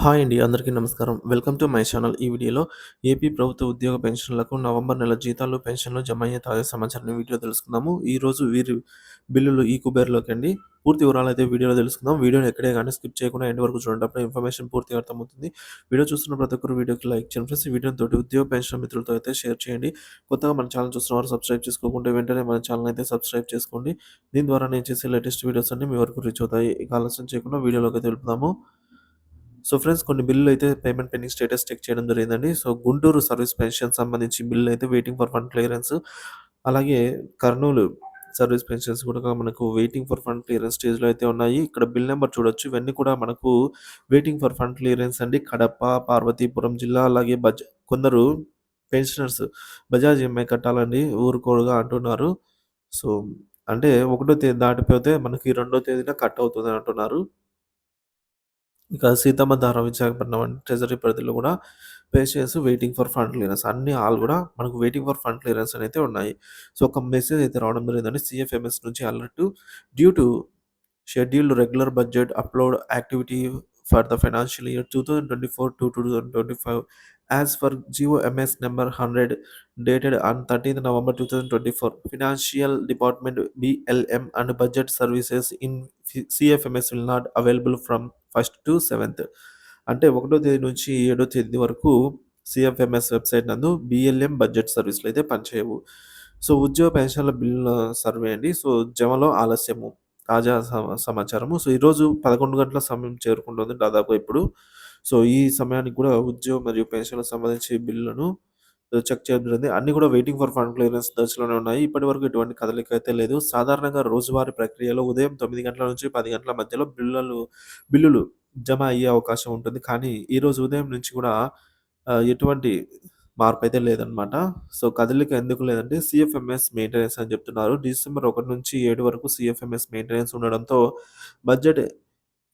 Hi అండి. అందరికీ నమస్కారం. Welcome to my channel. ఈ వీడియోలో ఏపీ ప్రభుత్వ ఉద్యోగ పెన్షన్‌లకు నవంబర్ నెల జీతాలు, పెన్షన్‌లు జమయ్యే తాజా సమాచారాన్ని వీడియో తెలుసుకుందాము. ఈరోజు వీరి బిల్లులు ఈ కుబేర్‌లోకండి. పూర్తి వివరాలైతే వీడియోలో తెలుసుకుందాం. వీడియోని ఎక్కడే గాని స్కిప్ చేయకుండా ఎండ్ వరకు చూడండి. అప్పుడే ఇన్ఫర్మేషన్ పూర్తిగా అర్థమవుతుంది. వీడియో చూస్తున్న ప్రతి ఒక్కరు వీడియోకి లైక్ చేయండి ఫ్రెండ్స్. ఈ వీడియోని తోటి ఉద్యోగ పెన్షన్ మిత్రులతో అయితే షేర్ చేయండి. కొత్తగా మన ఛానల్ చూస్తున్న వారు సబ్స్క్రైబ్ చేసుకోకుంటే వెంటనే మన ఛానల్ అయితే సబ్స్క్రైబ్ చేసుకోండి. దీని ద్వారా నేను చేసే లేటెస్ట్ వీడియోస్ అన్నీ మీ వరకు రీచ్ అవుతాయి. ఇక ఆలస్యం చేయకుండా వీడియోలోకి వెళ్దాము. సో ఫ్రెండ్స్, కొన్ని బిల్లులైతే పేమెంట్ పెండింగ్ స్టేటస్ చెక్ చేయడం జరిగిందండి. సో గుంటూరు సర్వీస్ పెన్షన్ సంబంధించి బిల్లయితే వెయిటింగ్ ఫర్ ఫండ్ క్లియరెన్స్. అలాగే కర్నూలు సర్వీస్ పెన్షన్స్ కూడా మనకు వెయిటింగ్ ఫర్ ఫండ్ క్లియరెన్స్ స్టేజ్‌లో అయితే ఉన్నాయి. ఇక్కడ బిల్ నంబర్ చూడొచ్చు. ఇవన్నీ కూడా మనకు వెయిటింగ్ ఫర్ ఫండ్ క్లియరెన్స్ అండి. కడప, పార్వతీపురం జిల్లా అలాగే కొందరు పెన్షనర్స్ బజాజ్ ఈఎంఐ కట్టాలండి ఊరుకోడుగా అంటున్నారు. సో అంటే ఒకటో తేదీ దాటిపోతే మనకి రెండో తేదీన కట్ అవుతదని అంటున్నారు. ఇక సీతమ్మధార విశాఖపట్నం అండ్ ట్రెజరీ పరిధిలో కూడా patients waiting for fund clearance అన్ని ఆల్ కూడా మనకు వెయిటింగ్ ఫర్ ఫండ్ క్లియరెన్స్ అని అయితే ఉన్నాయి. సో ఒక మెసేజ్ అయితే రావడం జరిగిందండి సీఎఫ్ఎంఎస్ నుంచి alert due to scheduled regular budget upload activity for the financial year 2024 to 2025 as per GOMS number 100 dated on 13th November 2024. Financial Department BLM and budget services in CFMS will not available from 1st to 7th. అంటే 1వ తేదీ నుంచి 7వ తేదీ వరకు CFMS website నందు BLM budget సర్వీస్‌లు అయితే పనిచేయవు. సో ఉద్యోగ పెన్షన్ల బిల్లుల సర్వే అండి. సో జమలో ఆలస్యము. తాజా సమాచారము. సో ఈరోజు 11 గంటల సమయం చేరుకుంటుంది దాదాపు ఇప్పుడు. సో ఈ సమయానికి కూడా ఉద్యోగ మరియు పెన్షన్‌లకు సంబంధించి బిల్లులను చెక్ చేయడం జరిగింది. అన్నీ కూడా వెయిటింగ్ ఫర్ ఫండ్ క్లియరెన్స్ దశలోనే ఉన్నాయి. ఇప్పటివరకు ఎటువంటి కదలిక అయితే లేదు. సాధారణంగా రోజువారీ ప్రక్రియలో ఉదయం 9 గంటల నుంచి 10 గంటల మధ్యలో బిల్లులు జమ అయ్యే అవకాశం ఉంటుంది. కానీ ఈరోజు ఉదయం నుంచి కూడా ఎటువంటి మార్పయితే లేదనమాట. సో కదలిక ఎందుకు లేదంటే సీఎఫ్ఎంఎస్ మెయింటెనెన్స్ అని చెప్తున్నారు. డిసెంబర్ 1 నుంచి 7 వరకు సీఎఫ్ఎంఎస్ మెయింటెనెన్స్ ఉండడంతో బడ్జెట్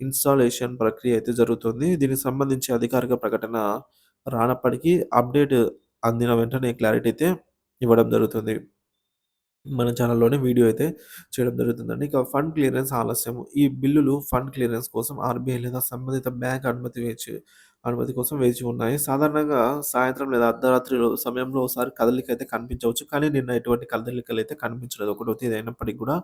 ఇన్‌స్టాలేషన్ ప్రక్రియ అయితే జరుగుతుంది. దీనికి సంబంధించి అధికారిక ప్రకటన రానప్పటికీ అప్‌డేట్ అందిన వెంటనే క్లారిటీ అయితే ఇవ్వడం జరుగుతుంది. మన ఛానల్‌లోనే వీడియో అయితే చేయడం జరుగుతుందండి. ఇక ఫండ్ క్లియరెన్స్ ఆలస్యం. ఈ బిల్లులు ఫండ్ క్లియరెన్స్ కోసం ఆర్‌బీఐ లేదా సంబంధిత బ్యాంక్ అనుమతి కోసం వేచి ఉన్నాయి. సాధారణంగా సాయంత్రం లేదా అర్ధరాత్రి సమయంలో ఒకసారి కదలికైతే కనిపించవచ్చు. కానీ నిన్న ఎటువంటి కదలికలైతే కనిపించలేదు. ఒకటో తేదీ అయినప్పటికి కూడా.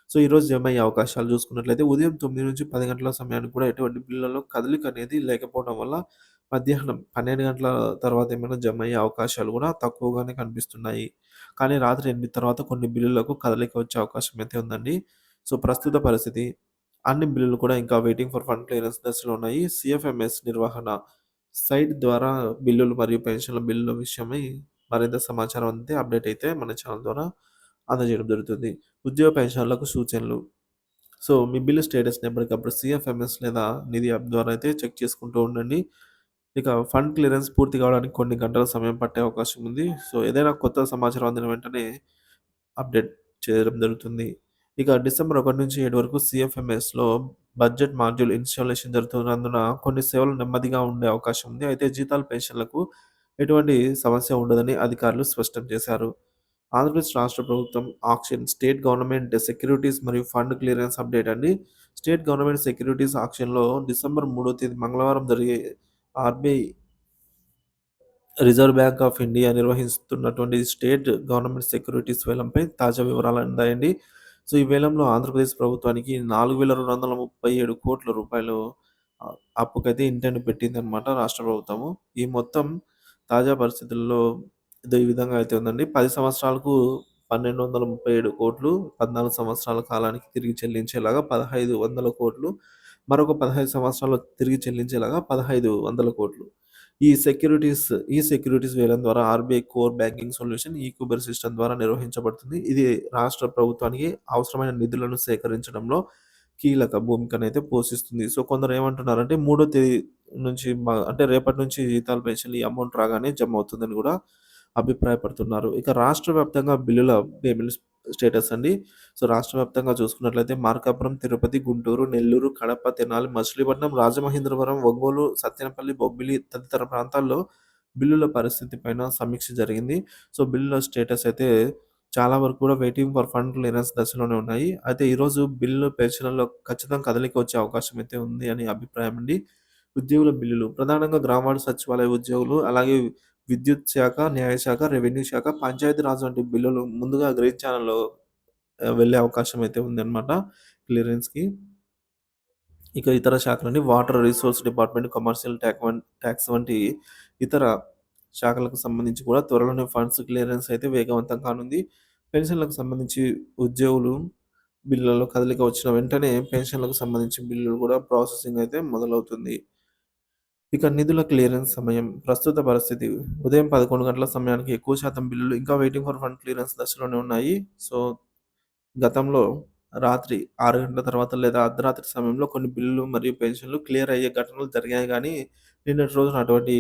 సో, ఈరోజు జమ అయ్యే అవకాశాలు చూసుకున్నట్లయితే ఉదయం 9-10 గంటల సమయానికి కూడా ఎటువంటి బిల్లులలో కదలిక అనేది లేకపోవడం వల్ల మధ్యాహ్నం 12 గంటల తర్వాత ఏమైనా జమ అయ్యే అవకాశాలు కూడా తక్కువగానే కనిపిస్తున్నాయి. కానీ రాత్రి 8 తర్వాత కొన్ని బిల్లులకు కదలిక వచ్చే అవకాశం అయితే ఉందండి. సో, ప్రస్తుత పరిస్థితి అన్ని బిల్లులు కూడా ఇంకా వెయిటింగ్ ఫర్ ఫండ్ క్లియరెన్స్ దశలో ఉన్నాయి. సీఎఫ్ఎంఎస్ నిర్వహణ సైట్ ద్వారా బిల్లులు మరియు పెన్షన్ల బిల్లుల విషయమై మరింత సమాచారం అంతే అప్డేట్ అయితే మన ఛానల్ ద్వారా అందజేయడం జరుగుతుంది. ఉద్యోగ పెన్షన్‌లకు సూచనలు. సో, మీ బిల్లు స్టేటస్‌ని ఎప్పటికప్పుడు సీఎఫ్ఎంఎస్ లేదా నిధి యాప్ ద్వారా అయితే చెక్ చేసుకుంటూ ఉండండి. ఇక ఫండ్ క్లియరెన్స్ పూర్తి కావడానికి కొన్ని గంటల సమయం పట్టే అవకాశం ఉంది. సో, ఏదైనా కొత్త సమాచారం అందిన వెంటనే అప్డేట్ చేయడం జరుగుతుంది. ఇక డిసెంబర్ 1 నుంచి 7 వరకు సీఎఫ్ఎంఎస్‌లో బడ్జెట్ మాడ్యూల్ ఇన్‌స్టాలేషన్ జరుగుతున్నందున కొన్ని సేవలు నెమ్మదిగా ఉండే అవకాశం ఉంది. అయితే జీతాలు, పెన్షన్‌లకు ఎటువంటి సమస్య ఉండదని అధికారులు స్పష్టం చేశారు. ఆంధ్రప్రదేశ్ రాష్ట్ర ప్రభుత్వం ఆక్షన్ స్టేట్ గవర్నమెంట్ సెక్యూరిటీస్ మరియు ఫండ్ క్లియరెన్స్ అప్డేట్ అండి. స్టేట్ గవర్నమెంట్ సెక్యూరిటీస్ ఆక్షన్‌లో డిసెంబర్ 3వ తేదీ మంగళవారం జరిగే RBI reserve bank of India నిర్వహిస్తున్నటువంటి స్టేట్ గవర్నమెంట్ సెక్యూరిటీస్ వేలంపై తాజా వివరాలు అందాయండి. సో, ఈ వేలంలో ఆంధ్రప్రదేశ్ ప్రభుత్వానికి రూ. 4,237,00,00,000 అప్పుకైతే ఇంటెండ్ పెట్టిందనమాట రాష్ట్ర ప్రభుత్వము. ఈ మొత్తం తాజా పరిస్థితుల్లో ఇది ఈ విధంగా అయితే ఉందండి. 10 సంవత్సరాలకు 1,237,00,00,000, 14 సంవత్సరాల కాలానికి తిరిగి చెల్లించేలాగా 1,500,00,00,000, మరొక 15 సంవత్సరాలు తిరిగి చెల్లించేలాగా 1,500,00,00,000. ఈ సెక్యూరిటీస్ వేలం ద్వారా RBI core banking solution e-Kuber system ద్వారా నిర్వహించబడుతుంది. ఇది రాష్ట్ర ప్రభుత్వానికి అవసరమైన నిధులను సేకరించడంలో కీలక భూమికనైతే పోషిస్తుంది. సో, కొందరు ఏమంటున్నారంటే మూడో తేదీ నుంచి అంటే రేపటి నుంచి జీతాలు, పెన్షన్‌లు ఈ అమౌంట్ రాగానే జమ అవుతుందని గూడా అభిప్రాయపడుతున్నారు. ఇక రాష్ట్ర వ్యాప్తంగా బిల్లుల పేమెంట్ స్టేటస్ అండి. సో, రాష్ట్ర వ్యాప్తంగా చూసుకున్నట్లయితే మార్కాపురం, తిరుపతి, గుంటూరు, నెల్లూరు, కడప, తెనాలి, మచిలీపట్నం, రాజమహేంద్రవరం, ఒంగోలు, సత్తెనపల్లి, బొబ్బిలి తదితర ప్రాంతాల్లో బిల్లుల పరిస్థితి పైన సమీక్ష జరిగింది. సో, బిల్లుల స్టేటస్ అయితే చాలా వరకు కూడా వెయిటింగ్ ఫర్ ఫండ్ క్లియరెన్స్ దశలోనే ఉన్నాయి. అయితే ఈరోజు బిల్లు పెన్షన్‌లలో ఖచ్చితంగా కదలిక వచ్చే అవకాశం అయితే ఉంది అని అభిప్రాయం అండి. ఉద్యోగుల బిల్లులు ప్రధానంగా గ్రామ సచివాలయ ఉద్యోగులు, అలాగే విద్యుత్ శాఖ, న్యాయశాఖ, రెవెన్యూ శాఖ, పంచాయతీరాజ్ వంటి బిల్లులు ముందుగా గ్రీన్ ఛానెల్‌లో వెళ్ళే అవకాశం అయితే ఉందన్నమాట క్లియరెన్స్‌కి. ఇక ఇతర శాఖలని water resource department, commercial tax వంటి ఇతర శాఖలకు సంబంధించి కూడా త్వరలోనే ఫండ్స్ క్లియరెన్స్ అయితే వేగవంతం కానుంది. పెన్షన్‌లకు సంబంధించి ఉద్యోగులు బిల్లులలో కదలిక వచ్చిన వెంటనే పెన్షన్‌లకు సంబంధించి బిల్లులు కూడా ప్రాసెసింగ్ అయితే మొదలవుతుంది. ఇక నిధుల క్లియరెన్స్ సమయం ప్రస్తుత పరిస్థితి ఉదయం 11 గంటల సమయానికి ఎక్కువ శాతం బిల్లులు ఇంకా వెయిటింగ్ ఫర్ ఫండ్ క్లియరెన్స్ దశలోనే ఉన్నాయి. సో గతంలో రాత్రి 6 గంటల తర్వాత లేదా అర్ధరాత్రి సమయంలో కొన్ని బిల్లులు మరియు పెన్షన్‌లు క్లియర్ అయ్యే ఘటనలు జరిగాయి గానీ, నిన్నటి రోజున అటువంటి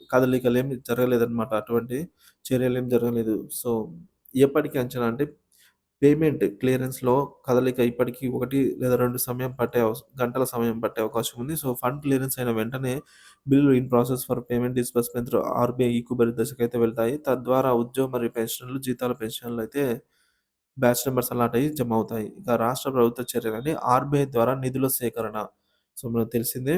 కదలికలేమి జరగలేదనమాట. అటువంటి చర్యలేమి జరగలేదు. సో, ఎప్పటికి అంచనా అంటే పేమెంట్ క్లియరెన్స్‌లో కదలిక ఇప్పటికి 1 లేదా 2 గంటల సమయం పట్టే అవకాశం ఉంది. సో, ఫండ్ క్లియరెన్స్ అయిన వెంటనే బిల్లులు in process for payment disbursement through RBI e-Kuber దశకైతే వెళ్తాయి. తద్వారా ఉద్యోగ మరియు పెన్షన్‌లు, జీతాల పెన్షన్‌లయితే బ్యాచ్ నంబర్స్ అలాట్ అయ్యి జమ అవుతాయి. ఇక రాష్ట్ర ప్రభుత్వ చర్యలని ఆర్‌బీఐ ద్వారా నిధుల సేకరణ. సో, మనకు తెలిసిందే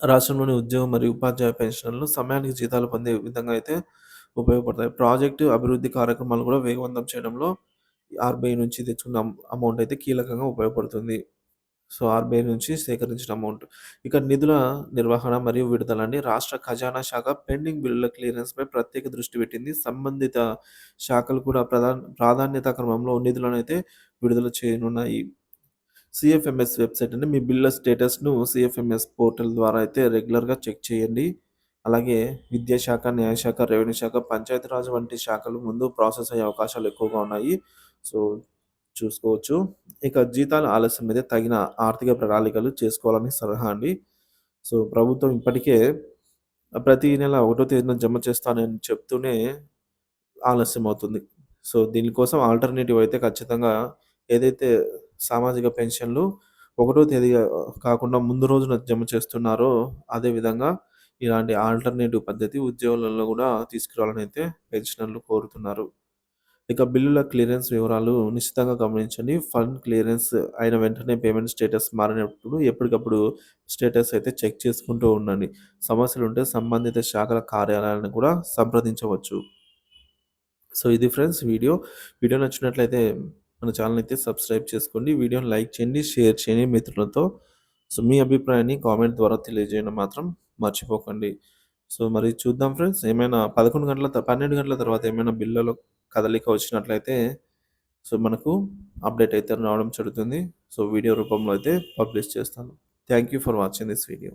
రాష్ట్రంలోని ఉద్యోగ మరియు ఉపాధ్యాయ పెన్షన్‌లు సమయానికి జీతాలు పొందే విధంగా అయితే ఉపయోగపడతాయి. ప్రాజెక్టు అభివృద్ధి కార్యక్రమాలు కూడా వేగవంతం చేయడంలో ఆర్‌బీఐ నుంచి తెచ్చుకున్న అమౌంట్ అయితే కీలకంగా ఉపయోగపడుతుంది. సో, ఆర్‌బీఐ నుంచి సేకరించిన అమౌంట్. ఇక నిధుల నిర్వహణ మరియు విడుదల అండి. రాష్ట్ర ఖజానా శాఖ పెండింగ్ బిల్లుల క్లియరెన్స్‌పై ప్రత్యేక దృష్టి పెట్టింది. సంబంధిత శాఖలు కూడా ప్రాధాన్యత క్రమంలో నిధులనైతే విడుదల చేయనున్నాయి. సీఎఫ్ఎంఎస్ వెబ్‌సైట్ అండి. మీ బిల్ల స్టేటస్‌ను సీఎఫ్ఎంఎస్ పోర్టల్ ద్వారా అయితే రెగ్యులర్‌గా చెక్ చేయండి. అలాగే విద్యాశాఖ, న్యాయశాఖ, రెవెన్యూ శాఖ, పంచాయతీరాజ్ వంటి శాఖలు ముందు ప్రాసెస్ అయ్యే అవకాశాలు ఎక్కువగా ఉన్నాయి. సో, చూసుకోవచ్చు. ఇక జీతాల ఆలస్యం మీద తగిన ఆర్థిక ప్రణాళికలు చేసుకోవాలని సలహా అండి. సో, ప్రభుత్వం ఇప్పటికే ప్రతి నెల ఒకటో తేదీన జమ చేస్తానని చెప్తూనే ఆలస్యమవుతుంది. సో, దీనికోసం ఆల్టర్‌నేటివ్ అయితే ఖచ్చితంగా ఏదైతే సామాజిక పెన్షన్‌లు ఒకటో తేదీ కాకుండా ముందు రోజున జమ చేస్తున్నారో, అదే విధంగా ఇలాంటి ఆల్టర్‌నేటివ్ పద్ధతి ఉద్యోగులలో గూడా తీసుకురావాలనైతే పెన్షనర్లు కోరుతున్నారు. ఇక బిల్లుల క్లియరెన్స్ వివరాలు నిశితంగా గమనించండి. ఫండ్ క్లియరెన్స్ అయిన వెంటనే పేమెంట్ స్టేటస్ మారినప్పుడు ఎప్పటికప్పుడు స్టేటస్ అయితే చెక్ చేసుకుంటూ ఉండండి. సమస్యలుంటే సంబంధిత శాఖల కార్యాలయాలను కూడా సంప్రదించవచ్చు. సో, ఇది ఫ్రెండ్స్ వీడియో. వీడియో నచ్చినట్లయితే మన ఛానెల్‌ని అయితే సబ్స్క్రైబ్ చేసుకోండి. వీడియోని లైక్ చేయండి, షేర్ చేయండి మిత్రులతో. సో, మీ అభిప్రాయాన్ని కామెంట్ ద్వారా తెలియజేయడం మాత్రం మర్చిపోకండి. సో, మరి చూద్దాం ఫ్రెండ్స్. ఏమైనా 12 గంటల తర్వాత ఏమైనా బిల్లులో కదలిక వచ్చినట్లయితే సో, మనకు అప్డేట్ అయితే రావడం జరుగుతుంది. సో, వీడియో రూపంలో అయితే పబ్లిష్ చేస్తాను. Thank you for watching this video.